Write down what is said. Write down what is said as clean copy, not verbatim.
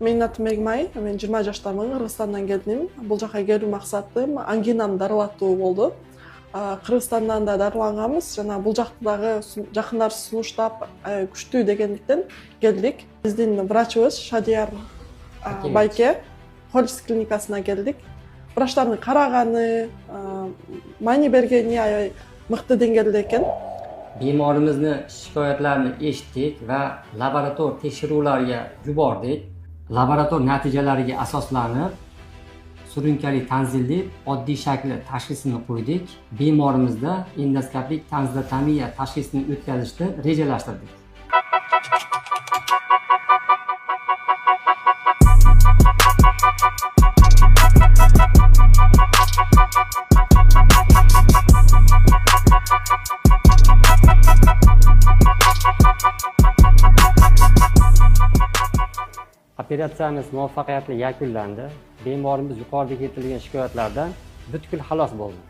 Men atim Egmay, men 20 yoshdaman, Qirg'izistondan keldim. Bu yoqqa kelу maqsadim anginam daralatуу болду. Qirg'izistondan da daralanganmiz. Жана бул жактагы жакындар сунуштап күчтүү дегендиктен келдик. Биздин врачыбыз Шадияр Байке Холис клиникасына келдик. Врачтардын караганы, мани бергени аябай мыкты деңгээлде экен. Bemorimizni shikoyatlarini eshitdik va laborator tekshiruvlarga yubordik. Laborator natijalariga asoslanib, surunkali tanzilli oddiy shakli tashxisini qo'ydik. Bemorimizda endoskopik tanzilotamiya tashxisini o'tkazishni rejalashtirdik. Operatsiyamiz muvaffaqiyatli yakunlandi. Bemorimiz yuqorida keltirilgan shikoyatlardan butkul xalos bo'ldi.